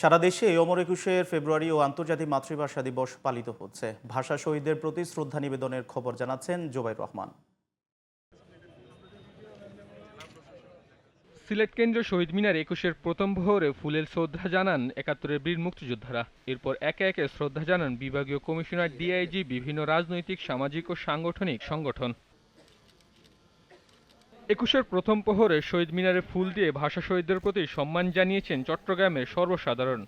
সারা দেশে অমর একুশের ফেব্রুয়ারি ও আন্তর্জাতিক মাতৃভাষা দিবস পালিত হচ্ছে। ভাষা শহীদদের প্রতি শ্রদ্ধা নিবেদনের খবর জানাচ্ছেন জোবাইর রহমান। সিলেট কেন্দ্রীয় শহীদ মিনার ২১-এর প্রথম প্রহরে ফুলেল শ্রদ্ধা জানান ৭১-এর বীর মুক্তিযোদ্ধারা। এরপর একে একে শ্রদ্ধা জানান বিভাগীয় কমিশনার, ডিআইজি, বিভিন্ন রাজনৈতিক, সামাজিক ও সাংগঠনিক সংগঠন। ২১-এর প্রথম প্রহরে শহীদ মিনারে ফুল দিয়ে ভাষা শহীদদের প্রতি সম্মান জানিয়েছেন চট্টগ্রামের সর্বসাধারণ।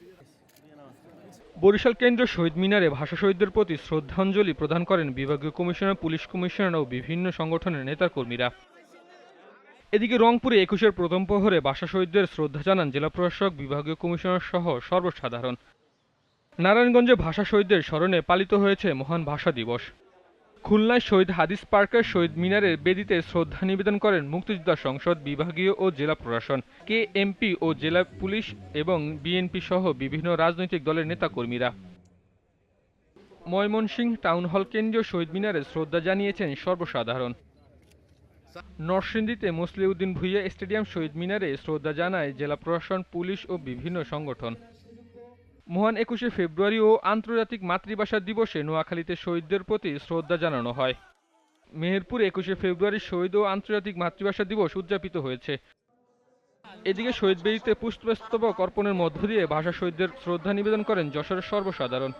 বরিশাল কেন্দ্রীয় শহীদ মিনারে ভাষা শহীদদের প্রতি শ্রদ্ধাঞ্জলি প্রদান করেন বিভাগীয় কমিশনার, পুলিশ কমিশনার ও বিভিন্ন সংগঠনের নেতাকর্মীরা। এদিকে রংপুরে ২১-এর প্রথম প্রহরে ভাষা শহীদদের শ্রদ্ধা জানান জেলা প্রশাসক, বিভাগীয় কমিশনার সহ সর্বসাধারণ। নারায়ণগঞ্জে ভাষা শহীদদের স্মরণে পালিত হয়েছে মহান ভাষা দিবস। খুলনায় শহীদ হাদিস পার্কের শহীদ মিনারের বেদিতে শ্রদ্ধা নিবেদন করেন মুক্তিযোদ্ধা সংসদ, বিভাগীয় ও জেলা প্রশাসন, কেএমপি ও জেলা পুলিশ এবং বিএনপি সহ বিভিন্ন রাজনৈতিক দলের নেতাকর্মীরা। ময়মনসিংহ টাউন হল কেন্দ্রীয় শহীদ মিনারে শ্রদ্ধা জানিয়েছেন সর্বসাধারণ। নরসিংদীতে মুসলিউদ্দিন ভূঁইয়া স্টেডিয়াম শহীদ মিনারে শ্রদ্ধা জানায় জেলা প্রশাসন, পুলিশ ও বিভিন্ন সংগঠন। মহান ২১শে ফেব্রুয়ারি ও আন্তর্জাতিক মাতৃভাষা দিবসে নোয়াখালীতে শহীদদের প্রতি শ্রদ্ধা জানানো হয়। মেহেরপুরে ২১শে ফেব্রুয়ারি শহীদ ও আন্তর্জাতিক মাতৃভাষা দিবস উদযাপিত হয়েছে। এদিকে শহীদ বেদিতে পুষ্পস্তবক অর্পণের মধ্য দিয়ে ভাষা শহীদদের শ্রদ্ধা নিবেদন করেন যশোরের সর্বসাধারণ।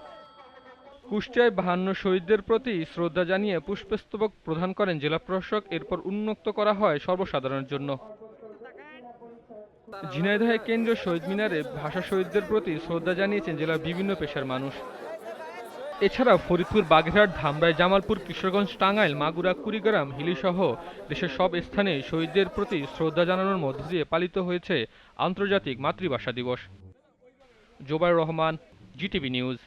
কুষ্টিয়ায় ৫২ শহীদদের প্রতি শ্রদ্ধা জানিয়ে পুষ্পস্তবক প্রদান করেন জেলা প্রশাসক। এরপর উন্মুক্ত করা হয় সর্বসাধারণের জন্য। ঝিনাইদহে কেন্দ্রীয় শহীদ মিনারে ভাষা শহীদদের প্রতি শ্রদ্ধা জানিয়েছেন জেলার বিভিন্ন পেশার মানুষ। এছাড়াও ফরিদপুর, বাগেরহাট, ধামরাই, জামালপুর, কিশোরগঞ্জ, টাঙ্গাইল, মাগুরা, কুড়িগ্রাম, হিলিসহ দেশের সব স্থানে শহীদদের প্রতি শ্রদ্ধা জানানোর মধ্য দিয়ে পালিত হয়েছে আন্তর্জাতিক মাতৃভাষা দিবস। Zubair Rahman, GTV news.